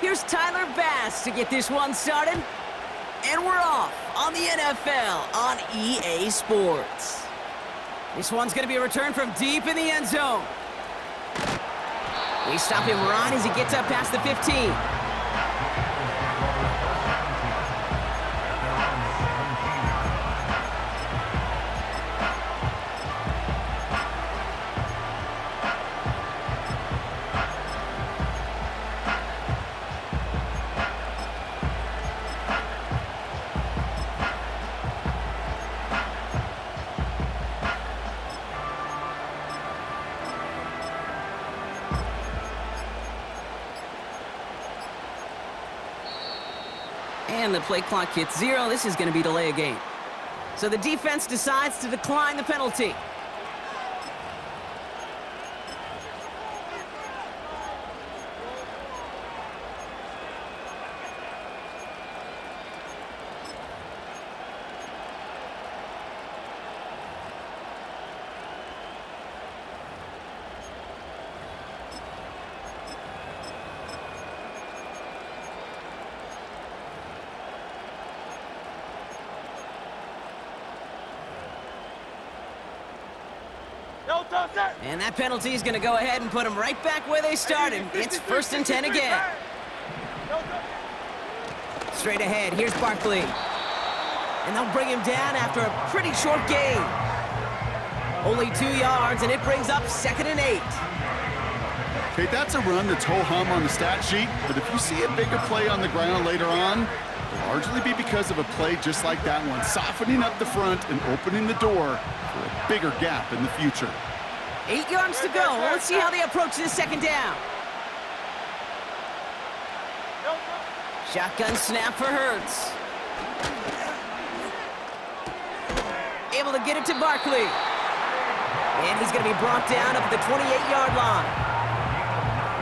Here's Tyler Bass to get this one started. And we're off on the NFL on EA Sports. This one's going to be a return from deep in the end zone. We stop him right as he gets up past the 15. And the play clock hits 0. This is going to be delay a game. So the defense decides to decline the penalty. And that penalty is going to go ahead and put them right back where they started. It's 1st and 10 again. Straight ahead, here's Barkley. And they'll bring him down after a pretty short gain. Only 2 yards, and it brings up 2nd and 8. Okay, that's a run that's ho-hum on the stat sheet, but if you see a bigger play on the ground later on, it'll largely be because of a play just like that one, softening up the front and opening the door for a bigger gap in the future. 8 yards to go. Let's see how they approach this 2nd down. Shotgun snap for Hurts. Able to get it to Barkley. And he's going to be brought down up at the 28-yard line.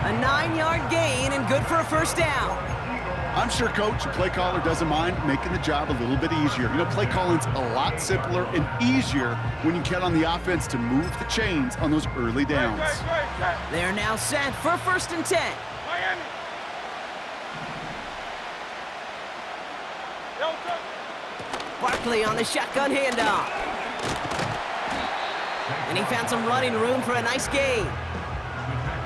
A 9-yard gain and good for a 1st down. I'm sure, Coach, the play caller doesn't mind making the job a little bit easier. You know, play calling's a lot simpler and easier when you count on the offense to move the chains on those early downs. They're now set for 1st and 10. Miami. Barkley on the shotgun handoff. And he found some running room for a nice gain.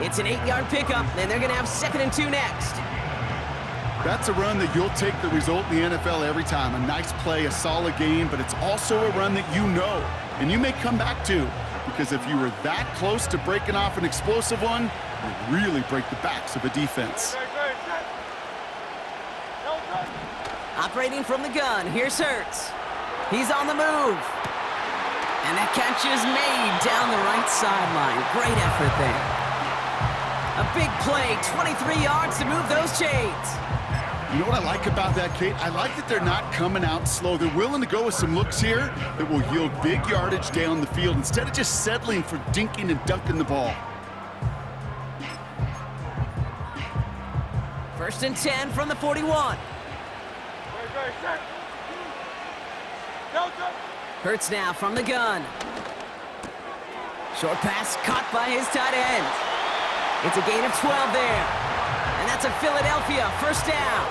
It's an 8-yard pickup, and they're going to have 2nd and 2 next. That's a run that you'll take the result in the NFL every time. A nice play, a solid game, but it's also a run that you know and you may come back to, because if you were that close to breaking off an explosive one, you really break the backs of a defense. Operating from the gun, here's Hurts. He's on the move. And that catch is made down the right sideline. Great effort there. A big play, 23 yards to move those chains. You know what I like about that, Kate? I like that they're not coming out slow. They're willing to go with some looks here that will yield big yardage down the field instead of just settling for dinking and dunking the ball. 1st and 10 from the 41. Hurts now from the gun. Short pass caught by his tight end. It's a gain of 12 there. And that's a Philadelphia 1st down.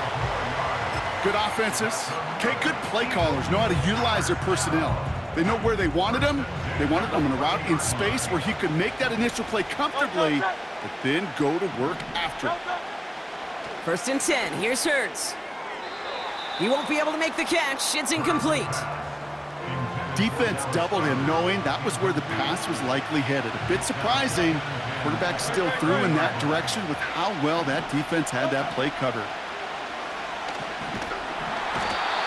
Good offenses. Okay, good play callers know how to utilize their personnel. They know where they wanted them. They wanted them on a route in space where he could make that initial play comfortably, but then go to work after it. 1st and 10. Here's Hurts. He won't be able to make the catch. It's incomplete. Defense doubled him, knowing that was where the pass was likely headed. A bit surprising. Quarterback still threw in that direction with how well that defense had that play covered.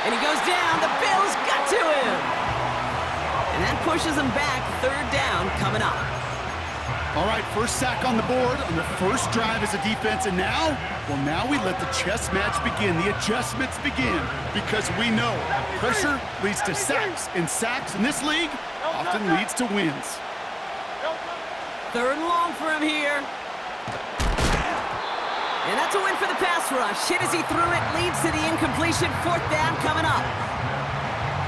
And he goes down. The Bills got to him. And that pushes him back. 3rd down coming up. All right, 1st sack on the board on the 1st drive as a defense. And now, well, now we let the chess match begin. The adjustments begin, because we know pressure leads to sacks, and sacks in this league often leads to wins. 3rd and long for him here. And that's a win for the pass rush. Hit as he threw it, leads to the incompletion. 4th down coming up.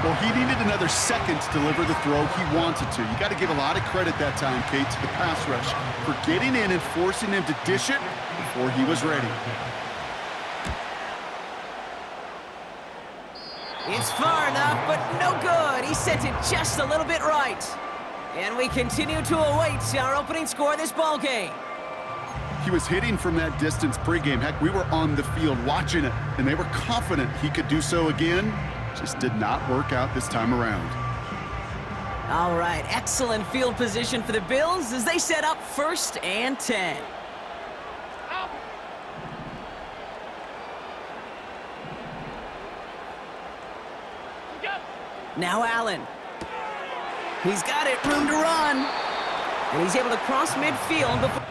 Well, he needed another second to deliver the throw he wanted to. You got to give a lot of credit that time, Kate, to the pass rush for getting in and forcing him to dish it before he was ready. It's far enough, but no good. He sent it just a little bit right. And we continue to await our opening score of this ball game. He was hitting from that distance pregame. Heck, we were on the field watching it, and they were confident he could do so again. Just did not work out this time around. All right, excellent field position for the Bills as they set up 1st and 10. Now Allen. He's got it, room to run. And he's able to cross midfield before...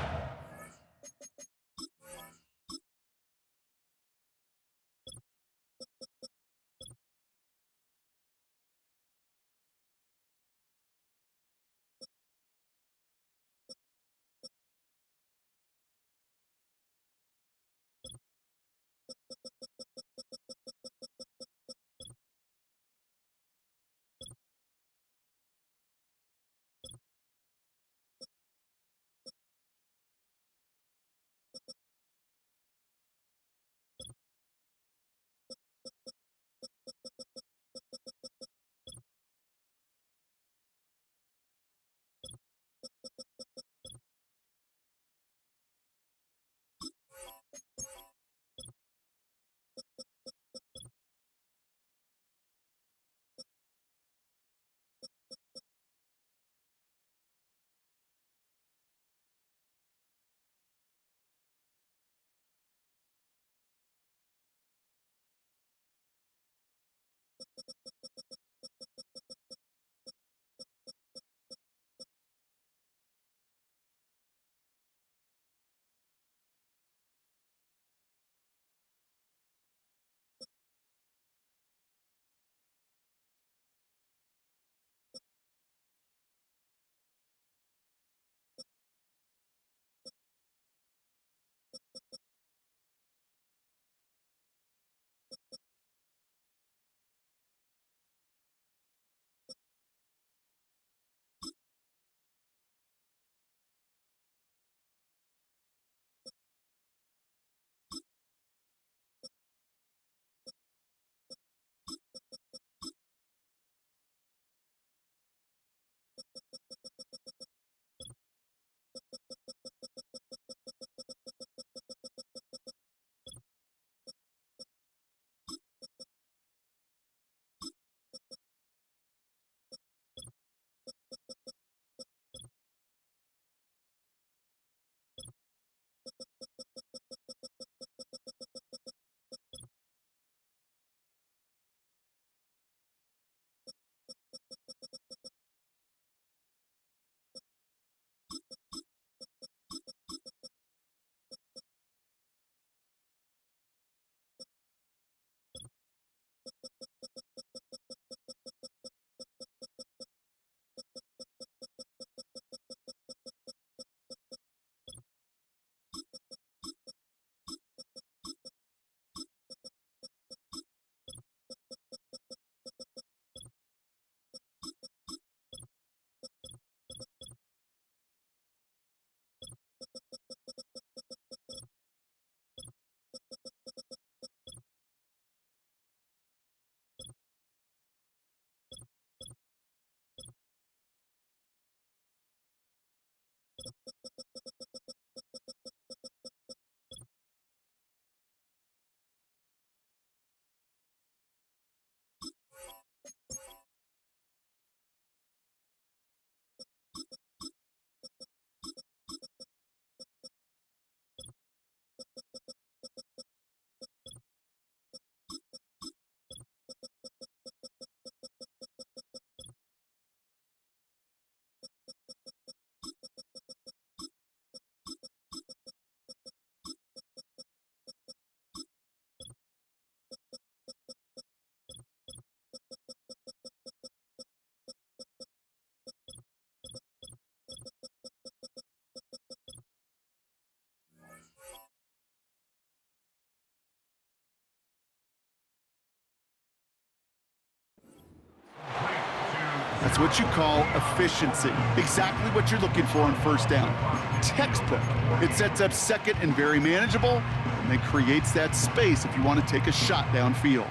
That's what you call efficiency. Exactly what you're looking for on 1st down. Textbook. It sets up 2nd and very manageable, and then creates that space if you want to take a shot downfield.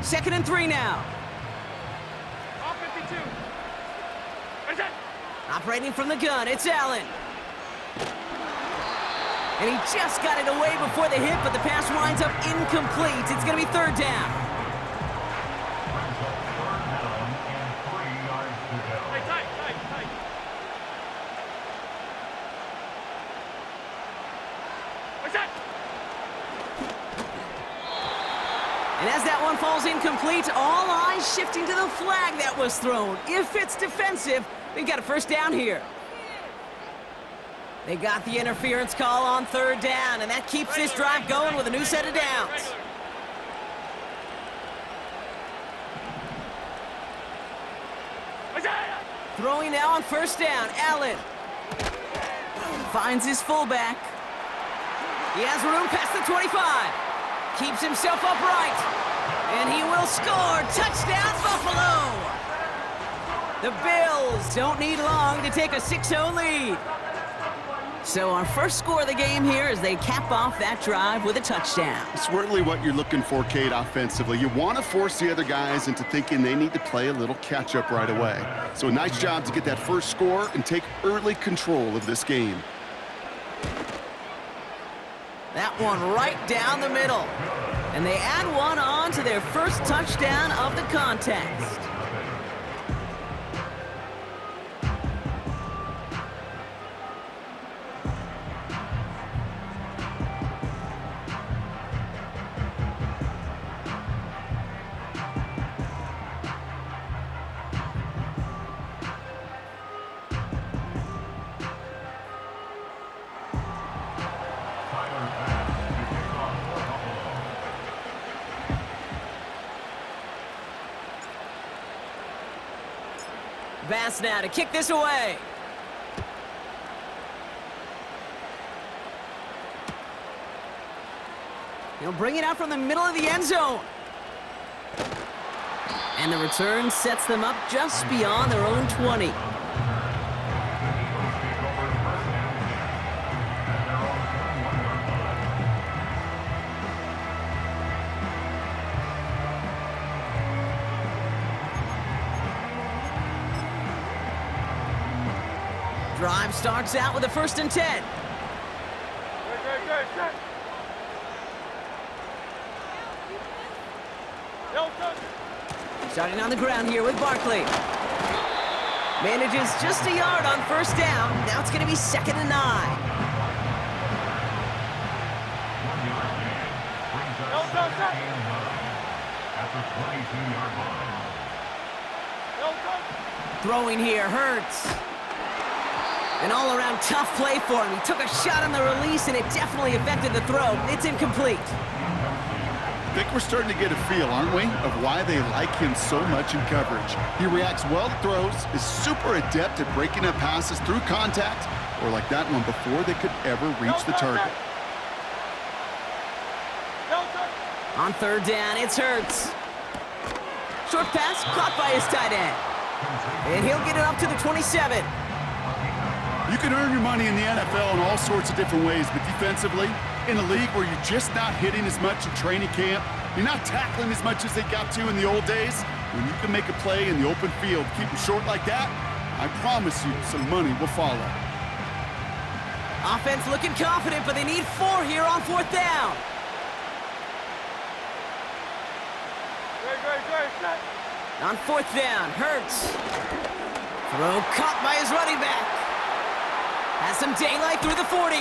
2nd and 3 now. All 52. Where's that? Operating from the gun, it's Allen. And he just got it away before the hit, but the pass winds up incomplete. It's going to be 3rd down. Hey, tight. Where's that? And as that one falls incomplete, all eyes shifting to the flag that was thrown. If it's defensive, we've got a 1st down here. They got the interference call on 3rd down, and that keeps this drive going with a new set of downs. Where's that? Throwing now on 1st down, Allen. Finds his fullback. He has room past the 25. Keeps himself upright. And he will score. Touchdown, Buffalo! The Bills don't need long to take a 6-0 lead. So our first score of the game here as they cap off that drive with a touchdown. It's really what you're looking for, Kate, offensively. You want to force the other guys into thinking they need to play a little catch-up right away. So a nice job to get that first score and take early control of this game. That one right down the middle. And they add one on to their first touchdown of the contest. Bass now to kick this away. He'll bring it out from the middle of the end zone. And the return sets them up just beyond their own 20. Drive starts out with a 1st and 10. Starting on the ground here with Barkley. Manages just a yard on 1st down. Now it's going to be 2nd and 9. Throwing here, Hurts. An all-around tough play for him. He took a shot on the release, and it definitely affected the throw. It's incomplete. I think we're starting to get a feel, aren't we, of why they like him so much in coverage. He reacts well to throws, is super adept at breaking up passes through contact, or like that one before they could ever reach the target. On 3rd down, it's Hurts. Short pass caught by his tight end. And he'll get it up to the 27. You can earn your money in the NFL in all sorts of different ways, but defensively, in a league where you're just not hitting as much in training camp, you're not tackling as much as they got to in the old days, when you can make a play in the open field, keep them short like that, I promise you some money will follow. Offense looking confident, but they need 4 here on 4th down. On 4th down, Hurts. Throw caught by his running back. Has some daylight through the 40.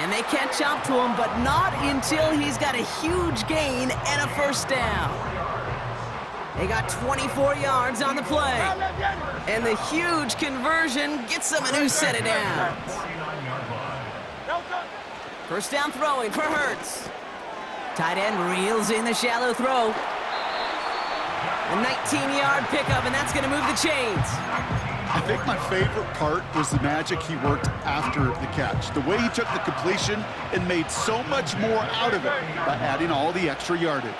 And they catch up to him, but not until he's got a huge gain and a 1st down. They got 24 yards on the play. And the huge conversion gets them a new set of downs. 1st down throwing for Hurts. Tight end reels in the shallow throw. A 19-yard pickup, and that's going to move the chains. I think my favorite part was the magic he worked after the catch. The way he took the completion and made so much more out of it by adding all the extra yardage.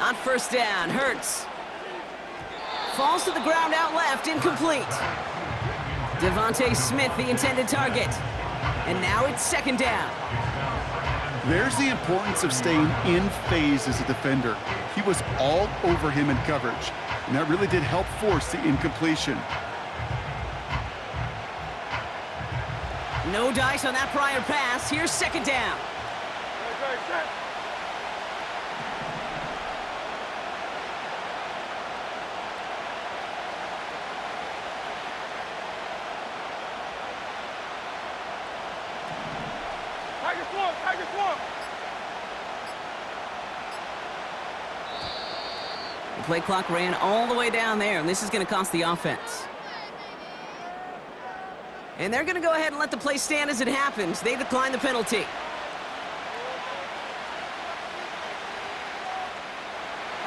On 1st down, Hurts. Falls to the ground out left, incomplete. Devontae Smith, the intended target. And now it's 2nd down. There's the importance of staying in phase as a defender. He was all over him in coverage, and that really did help force the incompletion. No dice on that prior pass. Here's second down. Set. Tiger swarm, tiger swarm. The play clock ran all the way down there, and this is going to cost the offense. And they're going to go ahead and let the play stand as it happens. They decline the penalty.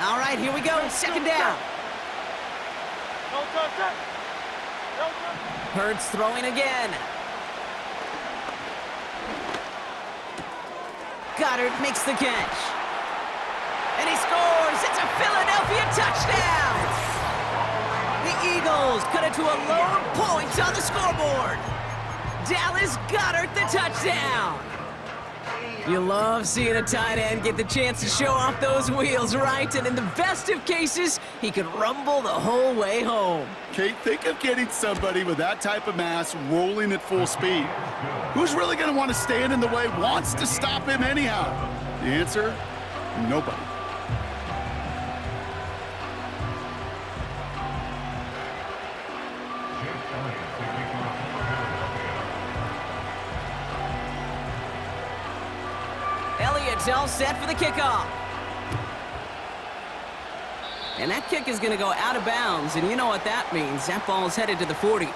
All right, here we go. Second down. No touch, set. No touch. Hurts throwing again. Goddard makes the catch. And he scores. It's a Philadelphia touchdown. The Eagles cut it to a lone point on the scoreboard. Dallas Goedert the touchdown. You love seeing a tight end get the chance to show off those wheels, right? And in the best of cases, he could rumble the whole way home. Kate, think of getting somebody with that type of mass rolling at full speed. Who's really going to want to stand in the way, wants to stop him anyhow? The answer, nobody. Elliott's all set for the kickoff. And that kick is going to go out of bounds, and you know what that means. That ball's headed to the 40.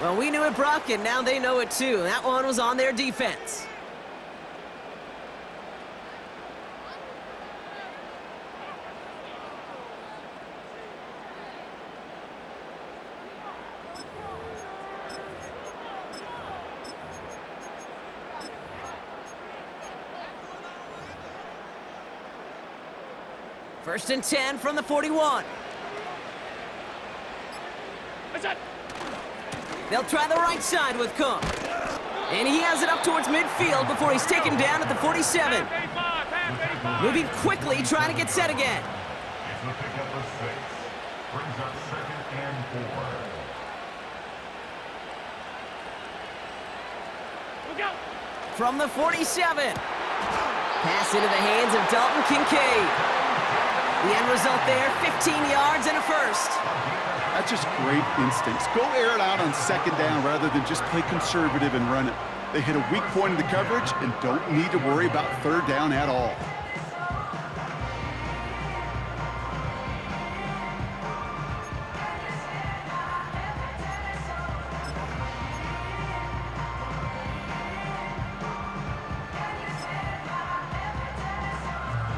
Well, we knew it, Brock, and now they know it too. That one was on their defense. First and 10 from the 41. Set. They'll try the right side with Cook. And he has it up towards midfield before he's taken down at the 47. Half 85. Moving quickly, trying to get set again. It's the pickup of 6. Brings up 2nd and 4. Look out. From the 47. Pass into the hands of Dalton Kincaid. The end result there, 15 yards and a first. That's just great instincts. Go air it out on second down rather than just play conservative and run it. They hit a weak point in the coverage and don't need to worry about third down at all.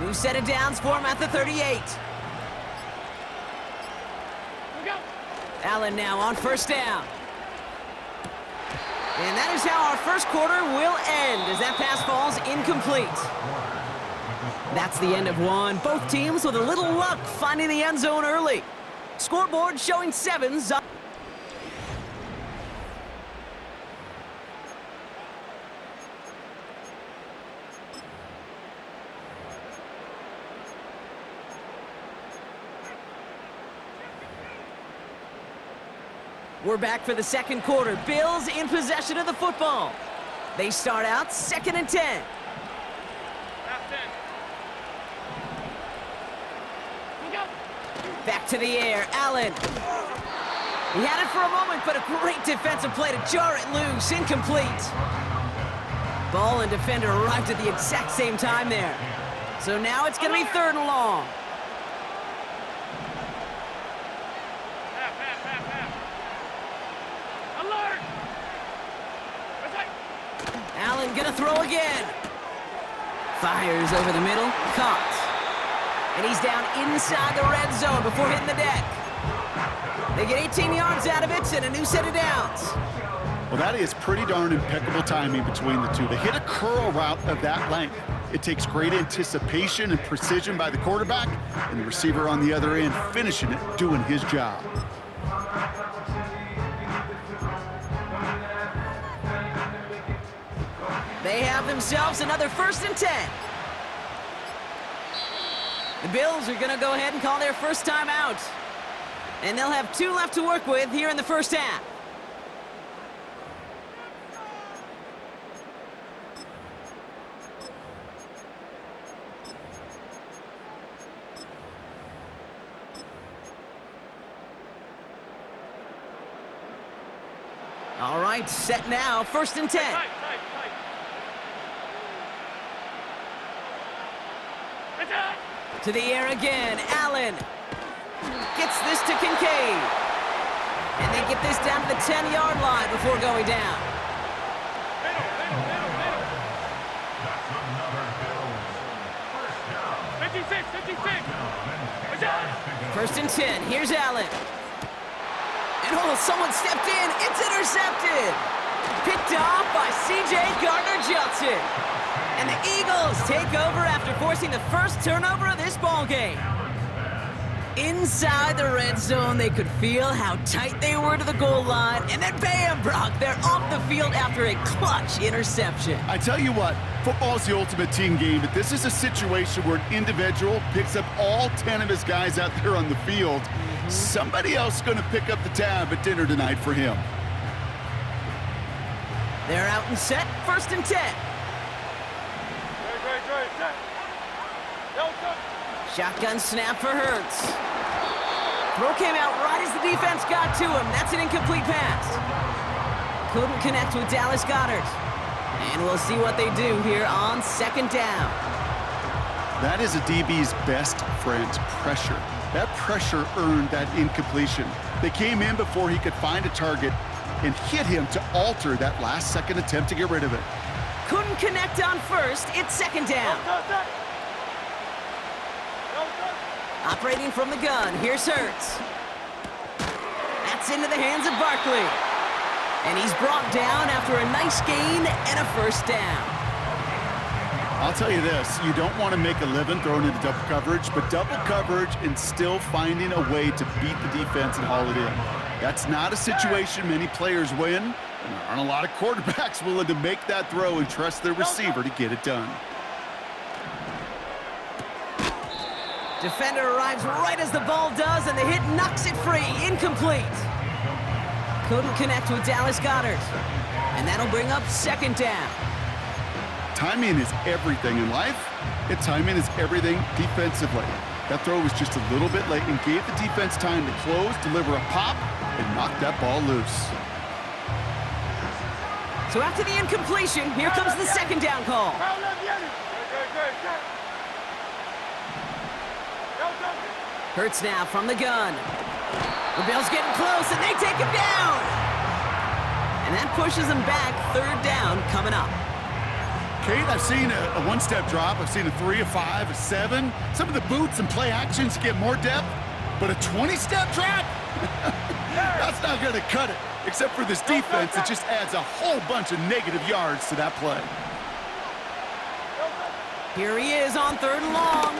New set of downs for him at the 38. Look out. Allen now on first down. And that is how our first quarter will end as that pass falls incomplete. That's the end of one. Both teams with a little luck finding the end zone early. Scoreboard showing 7s. We're back for the second quarter. Bills in possession of the football. They start out 2nd and 10. Half 10. Look out. Back to the air, Allen. He had it for a moment, but a great defensive play to jar it loose, incomplete. Ball and defender arrived at the exact same time there. So now it's going to be 3rd and long. Allen gonna throw again. Fires over the middle, caught. And he's down inside the red zone before hitting the deck. They get 18 yards out of it and a new set of downs. Well, that is pretty darn impeccable timing between the two. They hit a curl route of that length. It takes great anticipation and precision by the quarterback, and the receiver on the other end finishing it, doing his job. They have themselves another 1st and 10. The Bills are going to go ahead and call their first time out. And they'll have 2 left to work with here in the first half. All right, set now, 1st and 10. Tight. It's out. To the air again, Allen gets this to Kincaid. And they get this down to the 10-yard line before going down. Middle. That's another Bills. First down. 56. It's out. 1st and 10, here's Allen. And someone stepped in, it's intercepted. Picked off by C.J. Gardner-Johnson. And the Eagles take over after forcing the first turnover of this ballgame. Inside the red zone, they could feel how tight they were to the goal line, and then bam, Brock, they're off the field after a clutch interception. I tell you what, football's the ultimate team game, but this is a situation where an individual picks up all 10 of his guys out there on the field. Somebody else is going to pick up the tab at dinner tonight for him. They're out and set, 1st and 10. Great. Go. Shotgun snap for Hurts. Throw came out right as the defense got to him. That's an incomplete pass. Couldn't connect with Dallas Goedert. And we'll see what they do here on 2nd down. That is a DB's best friend, pressure. That pressure earned that incompletion. They came in before he could find a target and hit him to alter that last-second attempt to get rid of it. Couldn't connect on 1st. It's 2nd down. Operating from the gun, here's Hurts. That's into the hands of Barkley. And he's brought down after a nice gain and a 1st down. I'll tell you this, you don't want to make a living throwing into double coverage, but double coverage and still finding a way to beat the defense and haul it in. That's not a situation many players win, and there aren't a lot of quarterbacks willing to make that throw and trust their receiver to get it done. Defender arrives right as the ball does, and the hit knocks it free. Incomplete. Couldn't connect with Dallas Goedert. And that'll bring up 2nd down. Timing is everything in life, and timing is everything defensively. That throw was just a little bit late and gave the defense time to close, deliver a pop, and knock that ball loose. So after the incompletion, here comes the 2nd down call. Hurts now from the gun. The Bills getting close, and they take him down. And that pushes them back, 3rd down coming up. Kate, I've seen a one-step drop. I've seen a 3, a 5, a 7. Some of the boots and play actions get more depth, but a 20-step drop? That's not going to cut it. Except for this defense, it just adds a whole bunch of negative yards to that play. Here he is on 3rd and long.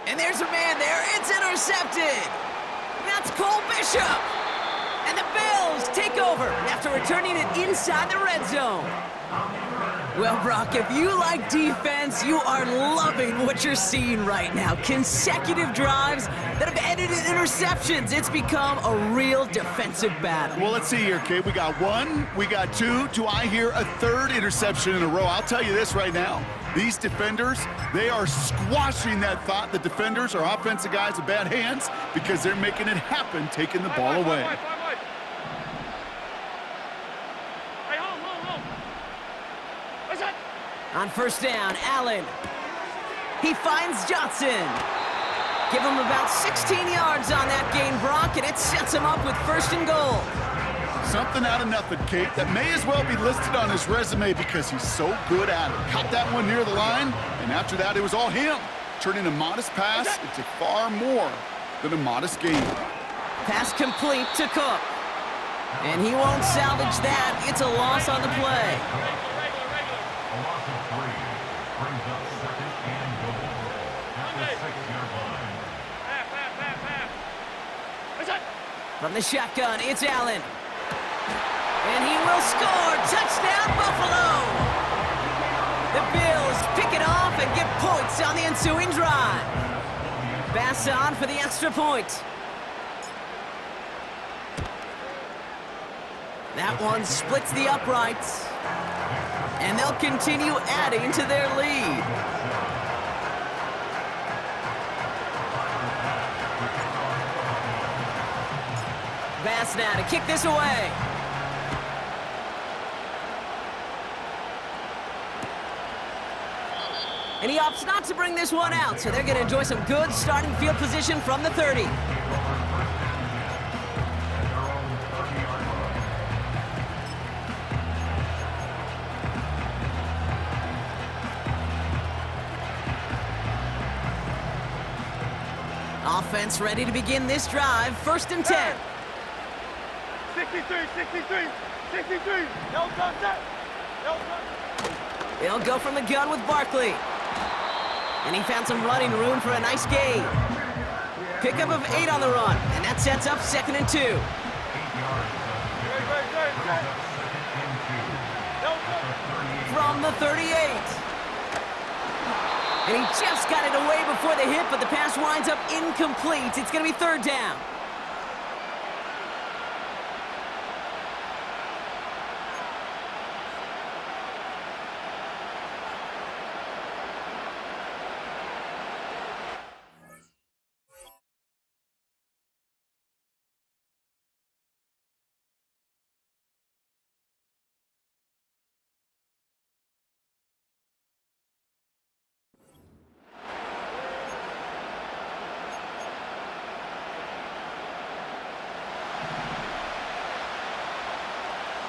And there's a man there. It's intercepted. That's Cole Bishop. And the Bills take over after returning it inside the red zone. Well, Brock, if you like defense, you are loving what you're seeing right now. Consecutive drives that have ended in interceptions. It's become a real defensive battle. Well, let's see here, Kate. We got 1, we got 2. Do I hear a 3rd interception in a row? I'll tell you this right now. These defenders, they are squashing that thought. The defenders are offensive guys with bad hands because they're making it happen, taking the ball away. On 1st down, Allen. He finds Johnson. Give him about 16 yards on that gain, Brock, and it sets him up with 1st and goal. Something out of nothing, Kate, that may as well be listed on his resume because he's so good at it. Caught that one near the line, and after that, it was all him, turning a modest pass into far more than a modest gain. Pass complete to Cook. And he won't salvage that. It's a loss on the play. A loss of 3 brings up 2nd and goal at the 6-yard line. Pass. From the shotgun, it's Allen. And he will score! Touchdown, Buffalo! The Bills pick it off and get points on the ensuing drive. Pass on for the extra point. That one splits the uprights. And they'll continue adding to their lead. Pass now to kick this away. And he opts not to bring this one out, so they're going to enjoy some good starting field position from the 30. Offense ready to begin this drive. 1st and 10. 63, 63, 63. No contact. No contact. They'll go from the gun with Barkley. And he found some running room for a nice gain. Pickup of 8 on the run, and that sets up 2nd and 2. Great. No contact. From the 38. And he just got it away before the hit, but the pass winds up incomplete. It's going to be 3rd down.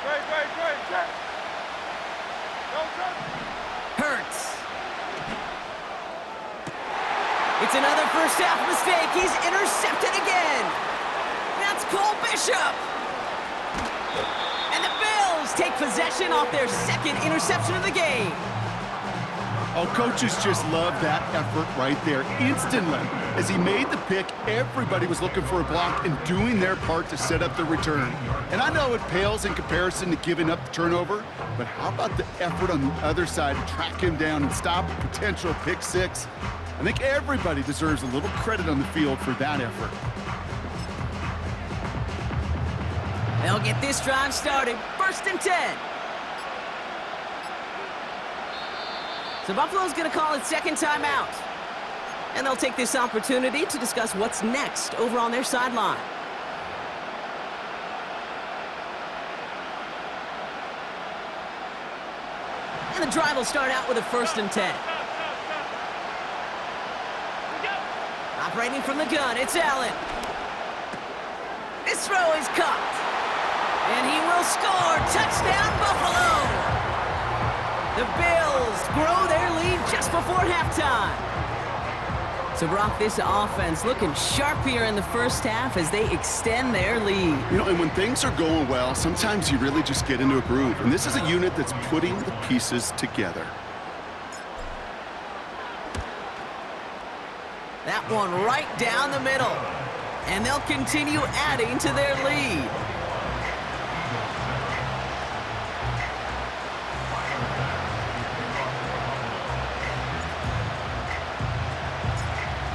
Great. Check. No contact. Hurts. It's another first half mistake. He's intercepted again. That's Cole Bishop. And the Bills take possession off their 2nd interception of the game. Oh, coaches just love that effort right there. Instantly, as he made the pick, everybody was looking for a block and doing their part to set up the return. And I know it pales in comparison to giving up the turnover, but how about the effort on the other side to track him down and stop a potential pick 6? I think everybody deserves a little credit on the field for that effort. They'll get this drive started. 1st and 10. So Buffalo's going to call it 2nd timeout. And they'll take this opportunity to discuss what's next over on their sideline. And the drive will start out with a 1st and 10. Operating from the gun, it's Allen. This throw is caught. And he will score. Touchdown, Buffalo! The Bills grow their lead just before halftime. So, Brock, this offense looking sharp here in the first half as they extend their lead. You know, and when things are going well, sometimes you really just get into a groove. And this is a unit that's putting the pieces together. That one right down the middle. And they'll continue adding to their lead.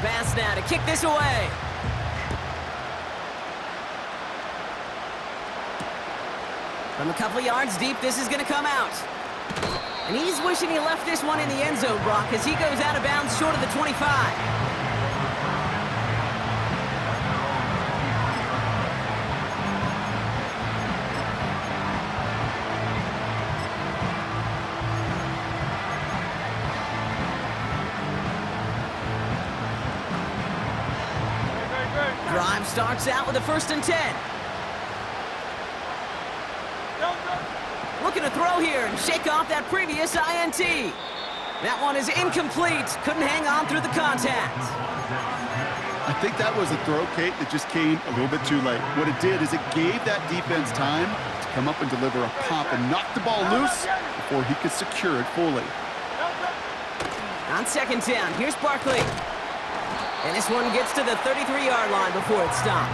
Pass now to kick this away. From a couple of yards deep, this is going to come out. And he's wishing he left this one in the end zone, Brock, as he goes out of bounds short of the 25. Drive starts out with a 1st and 10. Looking to throw here and shake off that previous INT. That one is incomplete. Couldn't hang on through the contact. I think that was a throw, Kate, that just came a little bit too late. What it did is it gave that defense time to come up and deliver a pop and knock the ball loose before he could secure it fully. On 2nd down, here's Barkley. And this one gets to the 33-yard line before it's stopped.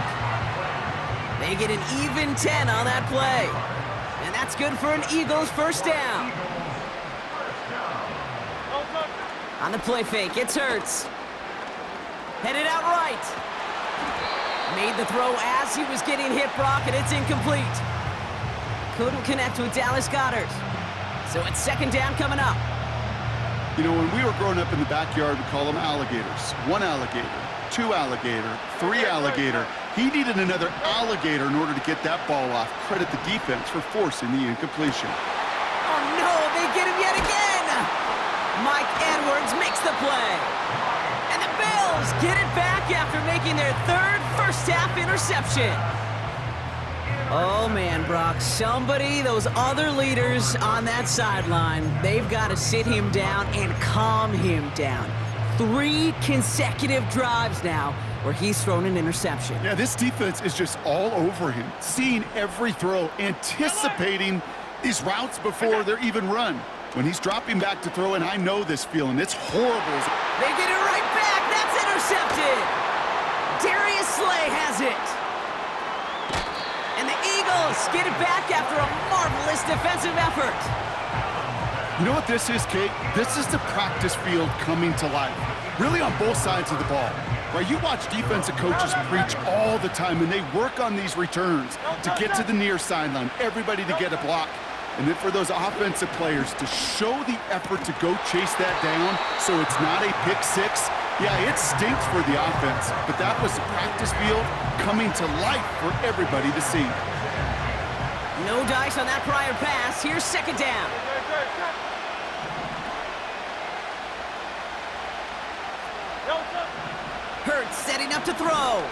They get an even 10 on that play. And That's good for an Eagles first down. Don't touch it. On the play fake, it's Hurts. Headed out right. Made the throw as he was getting hit, Brock, and it's incomplete. Couldn't connect with Dallas Goedert. So it's second down coming up. You know, when we were growing up in the backyard, we call them alligators. One alligator, two alligator, three alligator. He needed another alligator in order to get that ball off. Credit the defense for forcing the incompletion. Oh no, they get him yet again! Mike Edwards makes the play. And the Bills get it back after making their third first-half interception. Oh man, Brock, those other leaders on that sideline, they've got to sit him down and calm him down. 3 consecutive drives now where he's thrown an interception. Yeah, this defense is just all over him, seeing every throw, anticipating these routes before they're even run. When he's dropping back to throw, and I know this feeling, it's horrible. They get it right back. That's intercepted. Darius Slay has it. And the Eagles get it back after a marvelous defensive effort. You know what this is, Kate? This is the practice field coming to life, really on both sides of the ball. Right? You watch defensive coaches preach all the time, and they work on these returns to get to the near sideline, everybody to get a block. And then for those offensive players to show the effort to go chase that down so it's not a pick six. Yeah, it stinks for the offense, but that was the practice field coming to life for everybody to see. No dice on that prior pass. Here's second down. Hurts setting up to throw.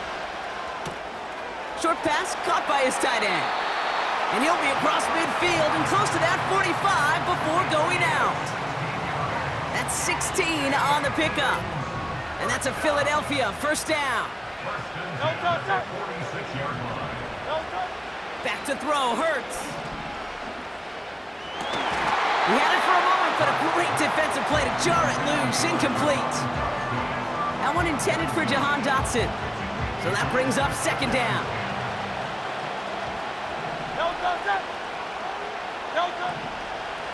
Short pass caught by his tight end. And he'll be across midfield and close to that 45 before going out. That's 16 on the pickup. And that's a Philadelphia first down. Back to throw, Hurts. He had it for a moment, but a great defensive play to jar it loose, incomplete. That one intended for Jahan Dotson. So that brings up second down.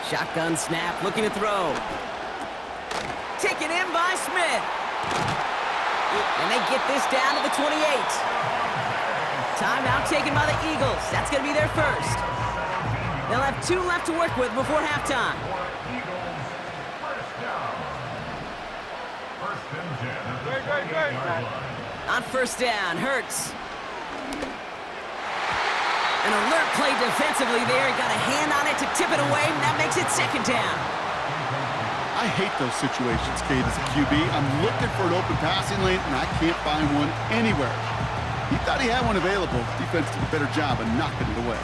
Shotgun snap, looking to throw. Taken in by Smith. And they get this down to the 28. Timeout taken by the Eagles. That's going to be their first. They'll have 2 left to work with before halftime. On first down, Hurts. An alert play defensively there. He got a hand on it to tip it away, and that makes it second down. I hate those situations, Kate, as a QB. I'm looking for an open passing lane, and I can't find one anywhere. He thought he had one available. Defense did a better job of knocking it away.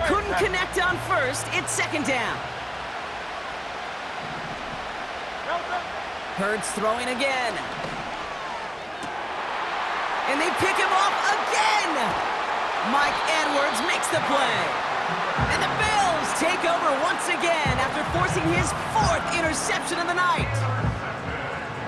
Couldn't connect on first. It's second down. Hurts throwing again. And they pick him off again! Mike Edwards makes the play. And the Bills take over once again after forcing his 4th interception of the night.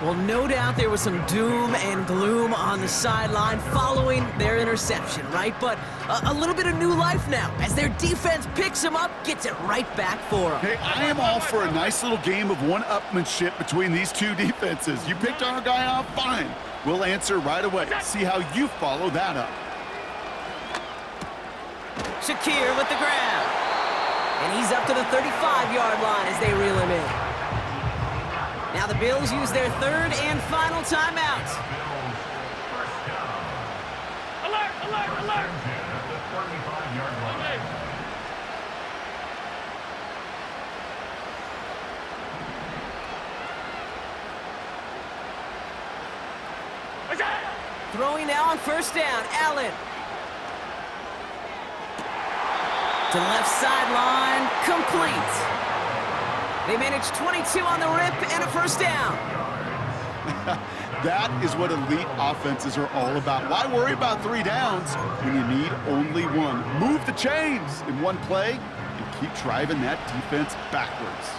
Well, no doubt there was some doom and gloom on the sideline following their interception, right? But a little bit of new life now as their defense picks him up, gets it right back for them. Hey, I am all for a nice little game of one-upmanship between these two defenses. You picked our guy off, fine. We'll answer right away. See how you follow that up. Shakir with the grab. And he's up to the 35-yard line as they reel him in. Now the Bills use their 3rd and final timeout. Alert, alert, alert! Throwing now on first down, Allen. To left sideline, complete. They managed 22 on the rip and a first down. That is what elite offenses are all about. Why worry about 3 downs when you need only 1? Move the chains in one play and keep driving that defense backwards.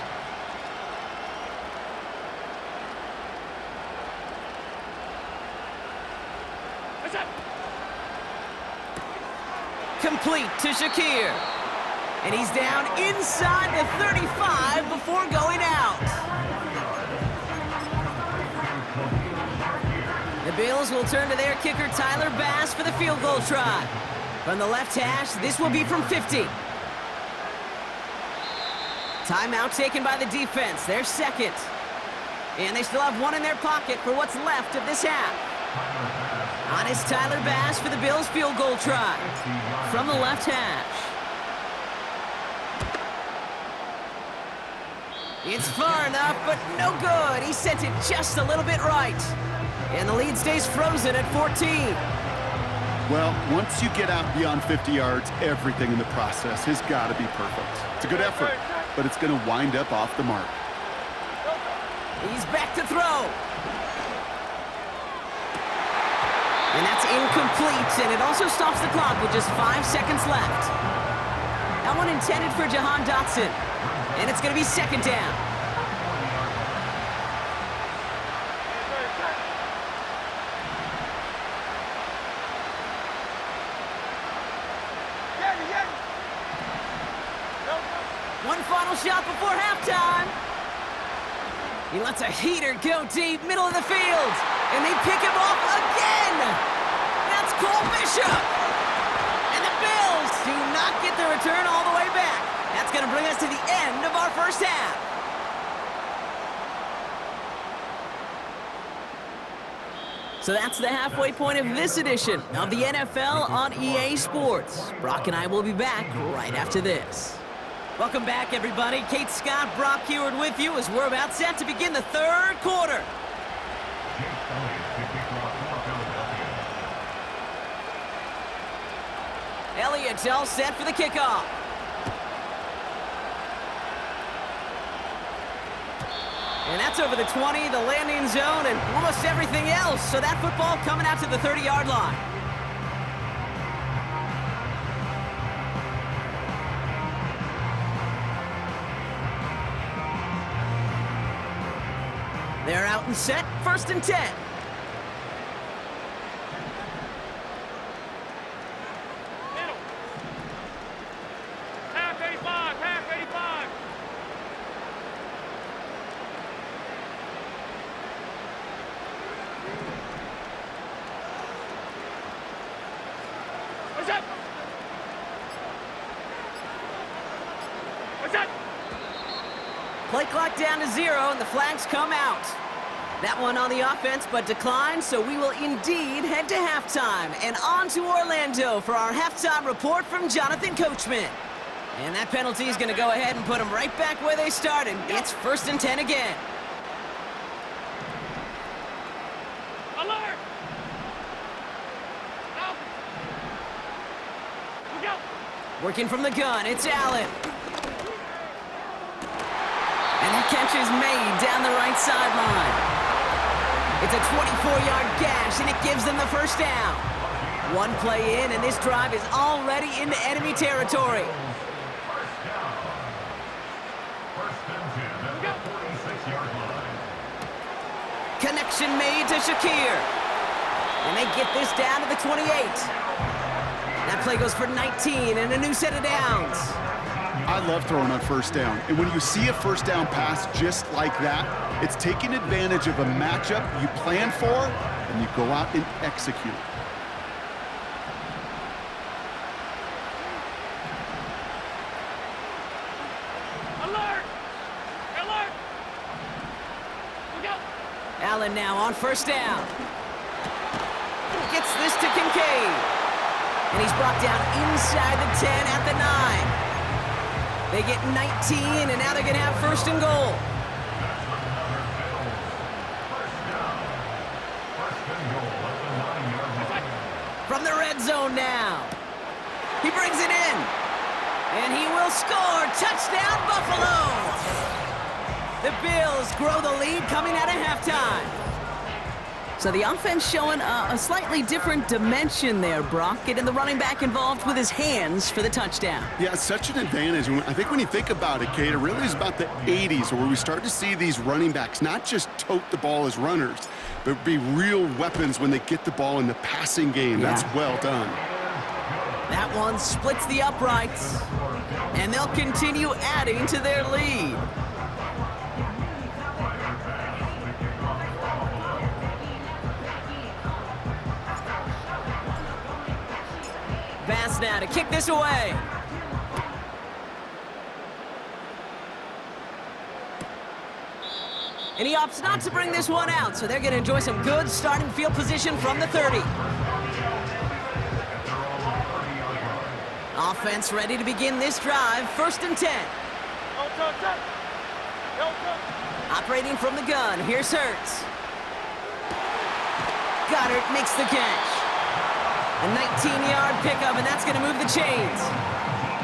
Complete to Shakir. And he's down inside the 35 before going out. The Bills will turn to their kicker, Tyler Bass, for the field goal try. From the left hash, this will be from 50. Timeout taken by the defense, their second. And they still have one in their pocket for what's left of this half. On is Tyler Bass for the Bills field goal try. From the left hash. It's far enough, but no good. He sent it just a little bit right. And the lead stays frozen at 14. Well, once you get out beyond 50 yards, everything in the process has got to be perfect. It's a good effort, but it's going to wind up off the mark. He's back to throw. And that's incomplete, and it also stops the clock with just 5 seconds left. That one intended for Jahan Dotson, and it's going to be second down. One final shot before halftime. He lets a heater go deep, middle of the field, and they pick him off again. That's Cole Bishop. And the Bills do not get the return all the way back. That's going to bring us to the end of our first half. So that's the halfway point of this edition of the NFL on EA Sports. Brock and I will be back right after this. Welcome back, everybody. Kate Scott, Brock Heward with you as we're about set to begin the third quarter. Elliott's all set for the kickoff. And that's over the 20, the landing zone, and almost everything else. So that football coming out to the 30-yard line. They're out and set, 1st and 10. Middle. Half 85, half 85. What's up? What's up? Play clock down to 0, and the flags come out. That one on the offense, but declined, so we will indeed head to halftime. And on to Orlando for our halftime report from Jonathan Coachman. And that penalty is going to go ahead and put them right back where they started. It's 1st and 10 again. Alert! Out! We go! Working from the gun, it's Allen. And that catch is made down the right sideline. It's a 24-yard gash, and it gives them the first down. One play in, and this drive is already into enemy territory. Connection made to Shakir. And they get this down to the 28. That play goes for 19 and a new set of downs. I love throwing on 1st down. And when you see a 1st down pass just like that, it's taking advantage of a matchup you plan for, and you go out and execute. Alert! Alert! We go! Allen now on 1st down. Gets this to Kincaid. And he's brought down inside the 10 at the 9. They get 19, and now they're going to have 1st and goal. From the red zone now. He brings it in. And he will score. Touchdown, Buffalo! The Bills grow the lead coming out of halftime. So the offense showing a slightly different dimension there, Brock, getting the running back involved with his hands for the touchdown. Yeah, it's such an advantage. I think when you think about it, Kate, it really is about the 80s where we start to see these running backs not just tote the ball as runners, but be real weapons when they get the ball in the passing game. Yeah. That's well done. That one splits the uprights, and they'll continue adding to their lead. Pass now to kick this away. And he opts not to bring this one out, so they're going to enjoy some good starting field position from the 30. Offense ready to begin this drive, 1st and 10. Operating from the gun, here's Hurts. Goddard makes the catch. A 19-yard pickup, and that's going to move the chains.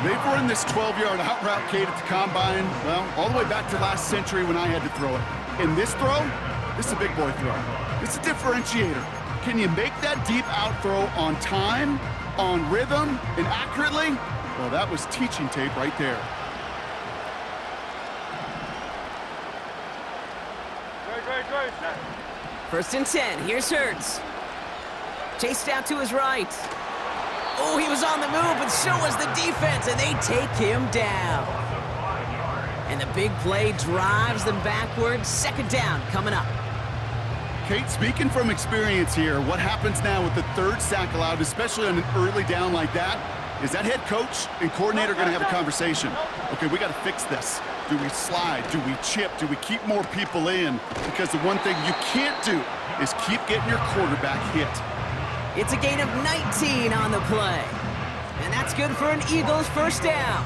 They've run this 12-yard out route, Kate, at the combine, well, all the way back to last century when I had to throw it. In this throw, this is a big boy throw. It's a differentiator. Can you make that deep out throw on time, on rhythm, and accurately? Well, that was teaching tape right there. Set. 1st and 10, here's Hurts. Chased out to his right. Oh, he was on the move, but so was the defense, and they take him down. And the big play drives them backwards. 2nd down coming up. Kate, speaking from experience here, what happens now with the 3rd sack allowed, especially on an early down like that, is that head coach and coordinator going to have a conversation. Okay, we got to fix this. Do we slide? Do we chip? Do we keep more people in? Because the one thing you can't do is keep getting your quarterback hit. It's a gain of 19 on the play. And that's good for an Eagles 1st down.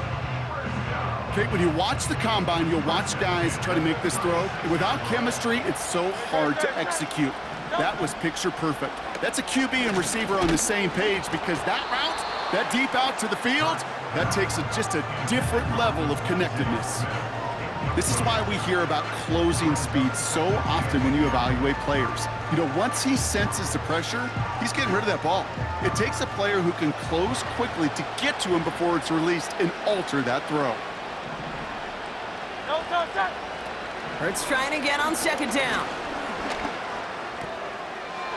Kate, when you watch the combine, you'll watch guys try to make this throw. Without chemistry, it's so hard to execute. That was picture perfect. That's a QB and receiver on the same page because that route, that deep out to the field, that takes just a different level of connectedness. This is why we hear about closing speed so often when you evaluate players. You know, once he senses the pressure, he's getting rid of that ball. It takes a player who can close quickly to get to him before it's released and alter that throw. Hurts trying again on 2nd down.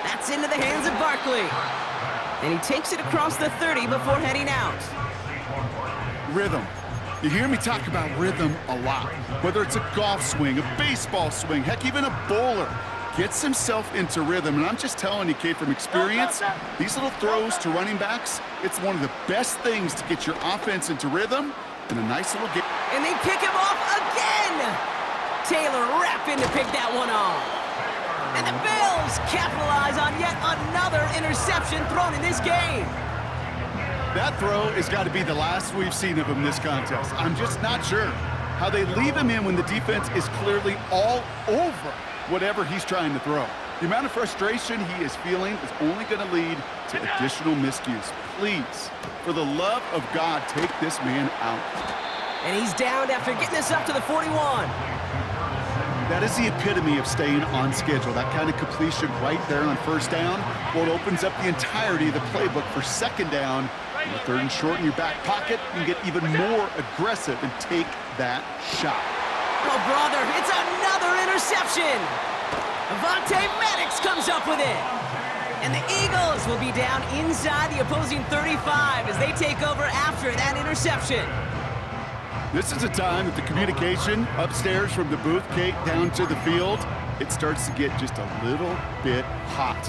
That's into the hands of Barkley. And he takes it across the 30 before heading out. Rhythm. You hear me talk about rhythm a lot. Whether it's a golf swing, a baseball swing, heck, even a bowler gets himself into rhythm. And I'm just telling you, Kate, from experience, these little throws to running backs, it's one of the best things to get your offense into rhythm and a nice little game. And they pick him off again! Taylor rapping to pick that one off. And the Bills capitalize on yet another interception thrown in this game. That throw has got to be the last we've seen of him this contest. I'm just not sure how they leave him in when the defense is clearly all over whatever he's trying to throw. The amount of frustration he is feeling is only going to lead to additional miscues. Please, for the love of God, take this man out. And he's downed after getting this up to the 41. That is the epitome of staying on schedule. That kind of completion right there on 1st down. Well, it opens up the entirety of the playbook for 2nd down. On the 3rd and short in your back pocket, you can get even more aggressive and take that shot. Oh, brother, it's another interception. Avonte Maddox comes up with it. And the Eagles will be down inside the opposing 35 as they take over after that interception. This is a time that the communication upstairs from the booth, Kate, down to the field, it starts to get just a little bit hot.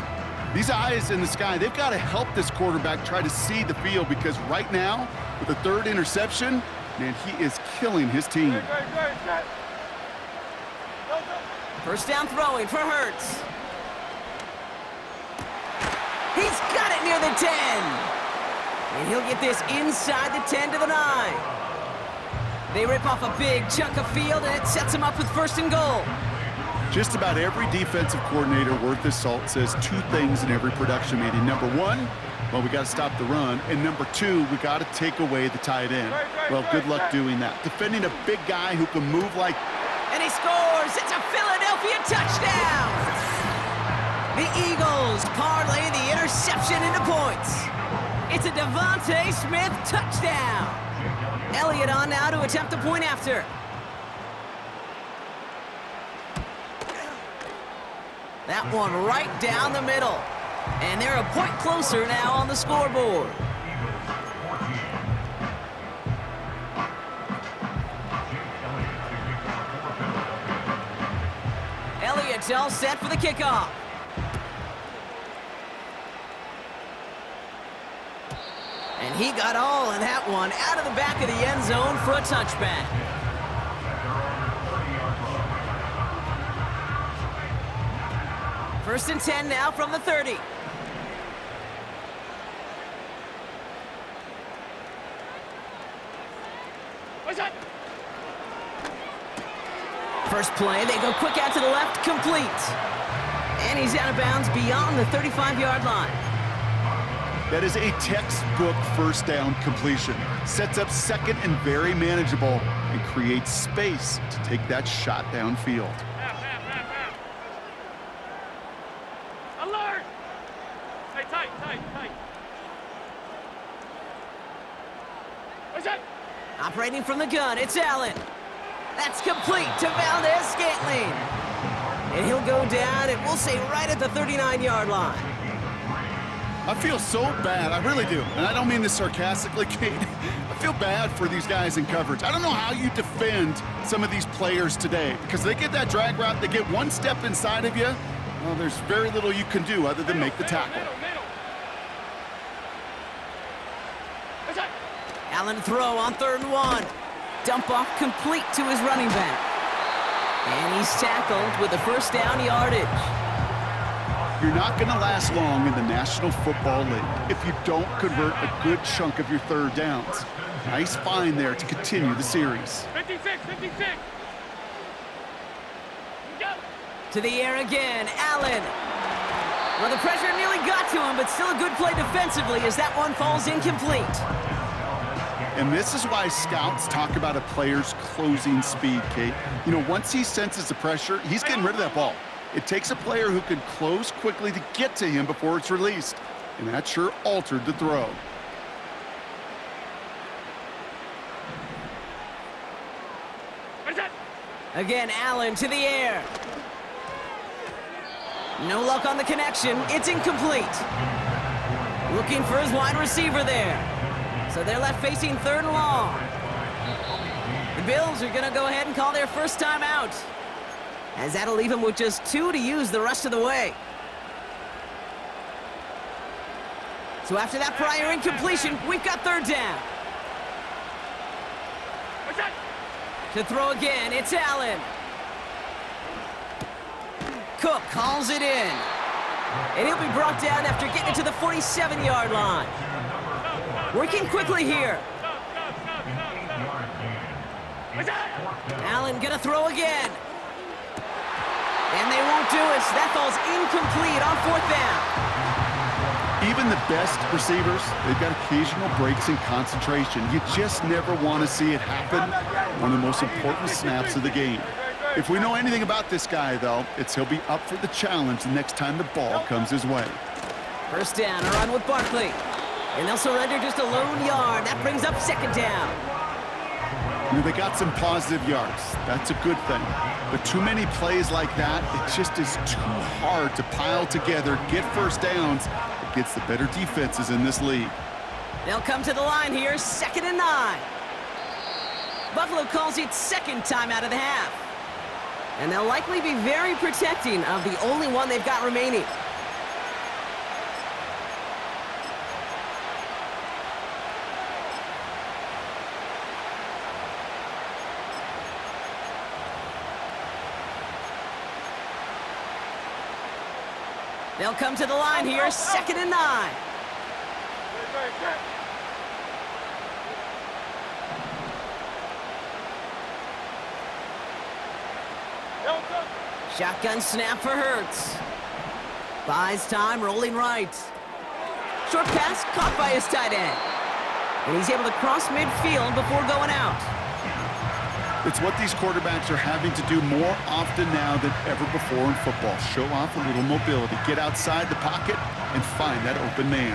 These eyes in the sky, they've got to help this quarterback try to see the field because right now, with the 3rd interception, man, he is killing his team. 1st down throwing for Hurts. He's got it near the 10. And he'll get this inside the 10 to the 9. They rip off a big chunk of field, and it sets him up with 1st and goal. Just about every defensive coordinator worth his salt says 2 things in every production meeting. Number 1, well, we got to stop the run. And number 2, we got to take away the tight end. Well, good luck doing that. Defending a big guy who can move like... And he scores! It's a Philadelphia touchdown! The Eagles parlay the interception into points. It's a Devontae Smith touchdown. Elliott on now to attempt a point after. That one right down the middle. And they're a point closer now on the scoreboard. looks all set for the kickoff. And he got all of that one out of the back of the end zone for a touchback. First and 10 now from the 30. First play, they go quick out to the left, complete. And he's out of bounds beyond the 35-yard line. That is a textbook first down completion. Sets up second and very manageable and creates space to take that shot downfield. Alert! Tight. What's that? Operating from the gun, it's Allen. That's complete to Valdez-Scantling. And he'll go down, and we'll say right at the 39-yard line. I feel so bad, I really do. And I don't mean this sarcastically, Kate. I feel bad for these guys in coverage. I don't know how you defend some of these players today because they get that drag route, they get one step inside of you. Well, there's very little you can do other than make the tackle. Allen throw on 3rd and 1. Dump off complete to his running back. And he's tackled with the first down yardage. You're not going to last long in the National Football League if you don't convert a good chunk of your third downs. Nice find there to continue the series. 56. Go. To the air again, Allen. Well, the pressure nearly got to him, but still a good play defensively as that one falls incomplete. And this is why scouts talk about a player's closing speed, Kate. You know, once he senses the pressure, he's getting rid of that ball. It takes a player who can close quickly to get to him before it's released. And that sure altered the throw. What's that? Again, Allen to the air. No luck on the connection. It's incomplete. Looking for his wide receiver there. So they're left facing 3rd and long. The Bills are going to go ahead and call their first time out, as that'll leave him with just 2 to use the rest of the way. So after that prior incompletion, we've got 3rd down. What's that? To throw again, it's Allen. Cook calls it in. And he'll be brought down after getting it to the 47-yard line. Working quickly here. What's that? Allen gonna throw again. And they won't do it. That falls incomplete on 4th down. Even the best receivers, they've got occasional breaks in concentration. You just never want to see it happen. One of the most important snaps of the game. If we know anything about this guy, though, it's he'll be up for the challenge the next time the ball comes his way. First down, a run with Barkley. And they'll surrender just a lone yard. That brings up 2nd down. You know, they got some positive yards. That's a good thing. But too many plays like that, it just is too hard to pile together, get first downs against the better defenses in this league. They'll come to the line here, 2nd and 9. Buffalo calls it 2nd time out of the half. And they'll likely be very protecting of the only one they've got remaining. They'll come to the line here, 2nd and 9. Shotgun snap for Hurts. Buys time, rolling right. Short pass caught by his tight end. And he's able to cross midfield before going out. It's what these quarterbacks are having to do more often now than ever before in football. Show off a little mobility, get outside the pocket, and find that open man.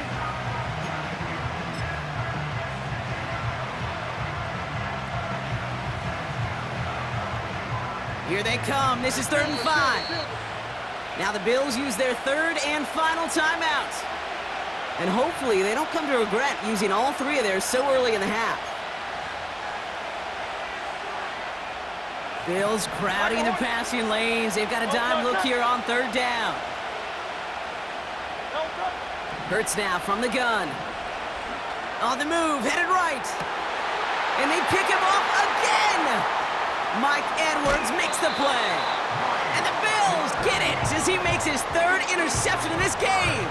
Here they come. This is 3rd and 5. Now the Bills use their 3rd and final timeout. And hopefully they don't come to regret using all 3 of theirs so early in the half. Bills crowding the passing lanes. They've got a dime look here on third down. Hurts now from the gun. On the move, headed right. And they pick him off again. Mike Edwards makes the play. And the Bills get it as he makes his third interception in this game.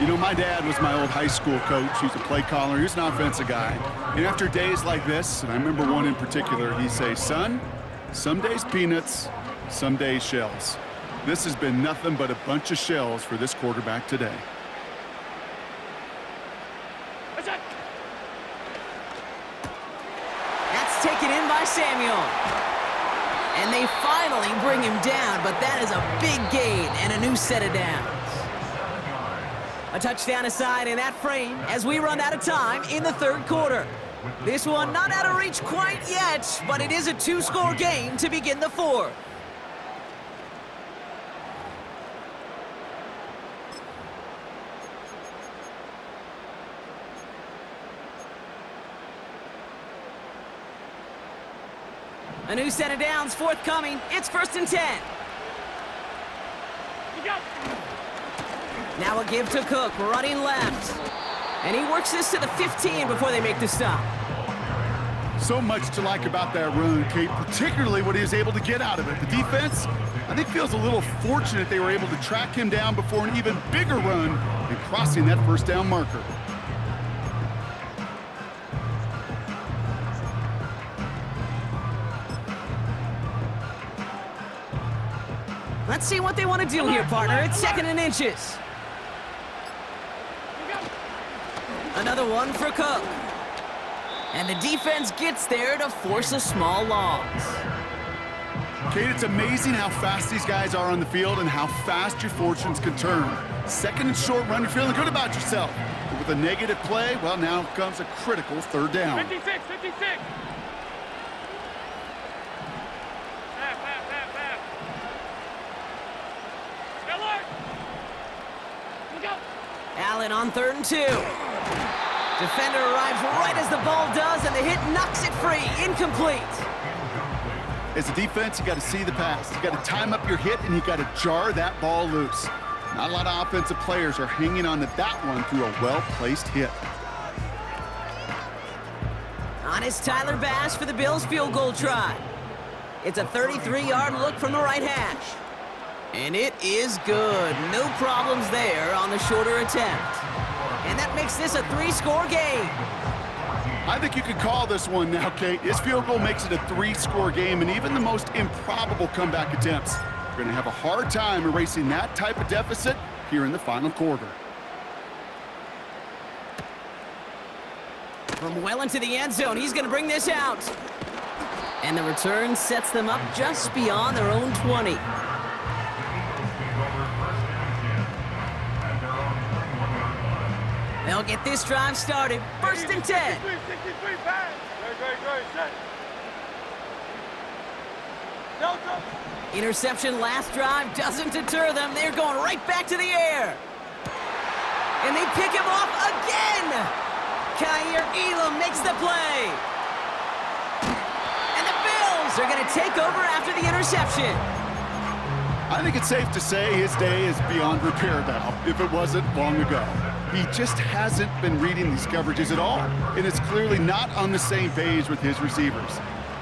You know, my dad was my old high school coach. He's a play caller. He was an offensive guy. And after days like this, and I remember one in particular, he'd say, son, some days peanuts, some days shells. This has been nothing but a bunch of shells for this quarterback today. That's taken in by Samuel. And they finally bring him down, but that is a big gain and a new set of downs. A touchdown aside in that frame as we run out of time in the third quarter. This one not out of reach quite yet, but it is a two-score game to begin the fourth. A new set of downs forthcoming. It's 1st and 10. Now a give to Cook, running left. And he works this to the 15 before they make the stop. So much to like about that run, Kate, particularly what he was able to get out of it. The defense, I think, feels a little fortunate they were able to track him down before an even bigger run and crossing that first down marker. Let's see what they want to do here, partner. It's 2nd and inches. Another one for Cook. And the defense gets there to force a small loss. Kate, it's amazing how fast these guys are on the field and how fast your fortunes can turn. 2nd and short run, you're feeling good about yourself. But with a negative play, well, now comes a critical third down. 56. Allen on 3rd and 2. Defender arrives right as the ball does, and the hit knocks it free. Incomplete. As a defense, you got to see the pass. You got to time up your hit, and you got to jar that ball loose. Not a lot of offensive players are hanging on to that one through a well-placed hit. On is Tyler Bass for the Bills field goal try. It's a 33-yard look from the right hash. And it is good. No problems there on the shorter attempt. And that makes this a 3-score game. I think you could call this one now, Kate. His field goal makes it a 3-score game, and even the most improbable comeback attempts are going to have a hard time erasing that type of deficit here in the final quarter. From well into the end zone, he's going to bring this out. And the return sets them up just beyond their own 20. They'll get this drive started. 1st and 10. 63, pass. Great, set. Interception last drive doesn't deter them. They're going right back to the air. And they pick him off again. Kaiir Elam makes the play. And the Bills are going to take over after the interception. I think it's safe to say his day is beyond repair now, if it wasn't long ago. He just hasn't been reading these coverages at all, and it's clearly not on the same page with his receivers.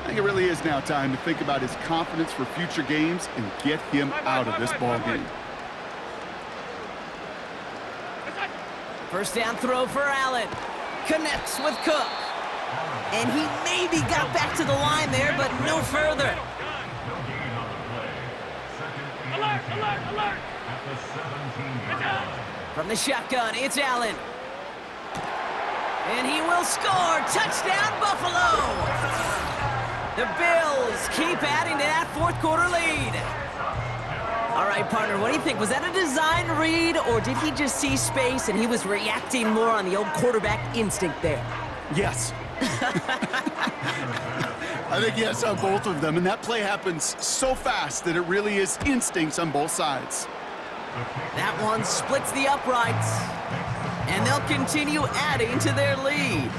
I think it really is now time to think about his confidence for future games and get him out of this ball game. First down throw for Allen. Connects with Cook. And he maybe got back to the line there, but no further. Alert! From the shotgun, it's Allen. And he will score. Touchdown, Buffalo! The Bills keep adding to that fourth quarter lead. All right, partner, what do you think? Was that a design read, or did he just see space and he was reacting more on the old quarterback instinct there? Yes. I think yes on both of them, and that play happens so fast that it really is instincts on both sides. That one splits the uprights, and they'll continue adding to their lead.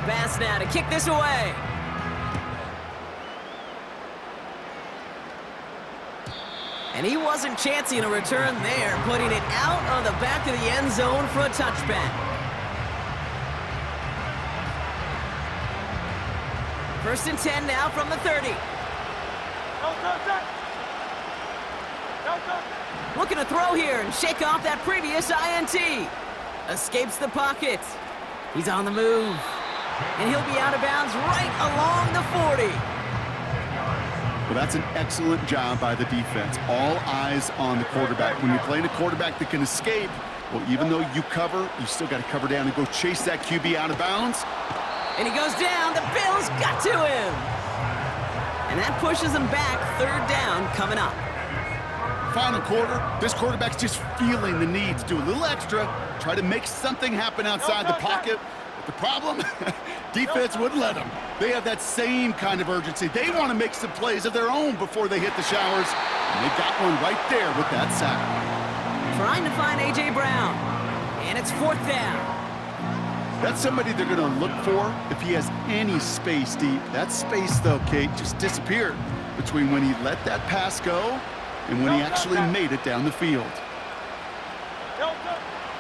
Pass now to kick this away. And he wasn't chancing a return there, putting it out of the back of the end zone for a touchback. First and 10 now from the 30. Looking to throw here and shake off that previous INT. Escapes the pocket. He's on the move. And he'll be out of bounds right along the 40. Well, that's an excellent job by the defense. All eyes on the quarterback. When you're playing a quarterback that can escape, well, even though you cover, you still got to cover down and go chase that QB out of bounds. And he goes down. The Bills got to him. And that pushes him back. Third down coming up. Final quarter, this quarterback's just feeling the need to do a little extra, try to make something happen outside the pocket. But the problem, defense wouldn't let them. They have that same kind of urgency. They want to make some plays of their own before they hit the showers. And they got one right there with that sack. Trying to find A.J. Brown. And it's fourth down. That's somebody they're going to look for if he has any space deep. That space, though, Kate, just disappeared between when he let that pass go and when he actually made it down the field.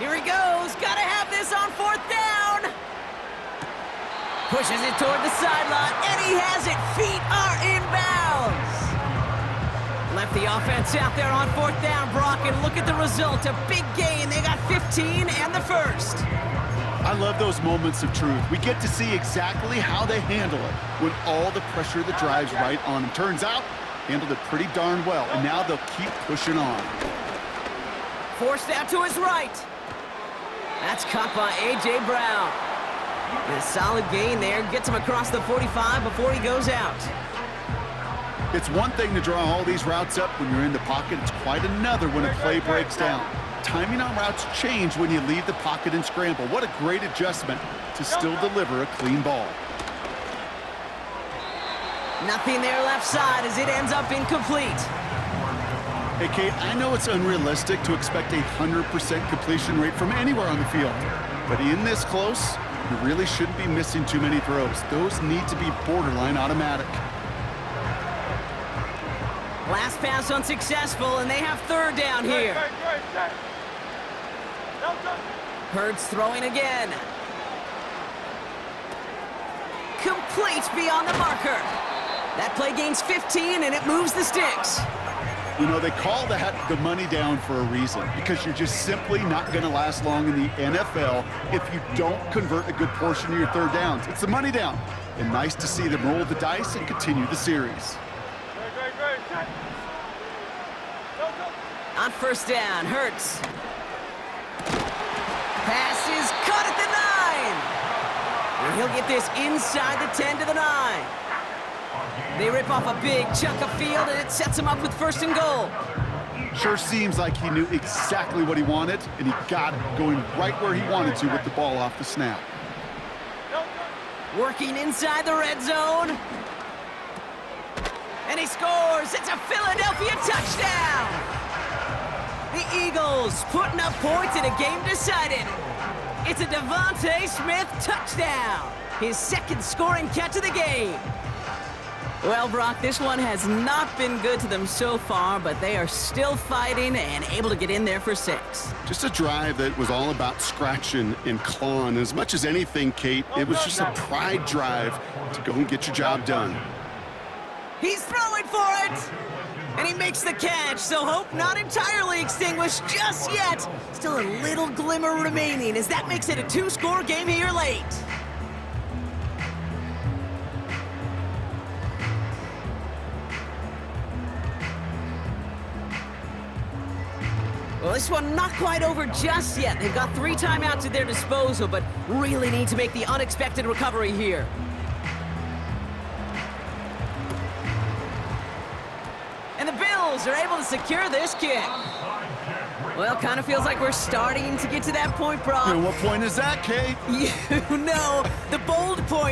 Here he goes. Got to have this on fourth down. Pushes it toward the sideline, and he has it. Feet are in bounds. Left the offense out there on fourth down, Brock, and look at the result. A big gain. They got 15 and the first. I love those moments of truth. We get to see exactly how they handle it when all the pressure that drives right on them. Turns out, handled it pretty darn well, and now they'll keep pushing on. Forced out to his right. That's caught by A.J. Brown. And a solid gain there. Gets him across the 45 before he goes out. It's one thing to draw all these routes up when you're in the pocket. It's quite another when a play breaks down. Timing on routes change when you leave the pocket and scramble. What a great adjustment to still deliver a clean ball. Nothing there left side as it ends up incomplete. Hey, Kate, I know it's unrealistic to expect a 100% completion rate from anywhere on the field. But in this close, you really shouldn't be missing too many throws. Those need to be borderline automatic. Last pass unsuccessful, and they have third down here. Hurts throwing again. Complete beyond the marker. That play gains 15, and it moves the sticks. You know, they call that the money down for a reason, because you're just simply not going to last long in the NFL if you don't convert a good portion of your third downs. It's the money down. And nice to see them roll the dice and continue the series. On first down, Hurts. Pass is caught at the 9. And he'll get this inside the 10 to the 9. They rip off a big chunk of field, and it sets him up with first and goal. Sure seems like he knew exactly what he wanted, and he got it going right where he wanted to with the ball off the snap. Working inside the red zone. And he scores. It's a Philadelphia touchdown. The Eagles putting up points in a game decided. It's a Devontae Smith touchdown. His second scoring catch of the game. Well, Brock, this one has not been good to them so far, but they are still fighting and able to get in there for 6. Just a drive that was all about scratching and clawing. As much as anything, Kate, it was just a pride drive to go and get your job done. He's throwing for it! And he makes the catch, so hope not entirely extinguished just yet. Still a little glimmer remaining as that makes it a 2-score game here late. Well, this one not quite over just yet. They've got 3 timeouts at their disposal, but really need to make the unexpected recovery here. And the Bills are able to secure this kick. Well, kind of feels like we're starting to get to that point, Brock. And what point is that, Kate? You know, the bold point.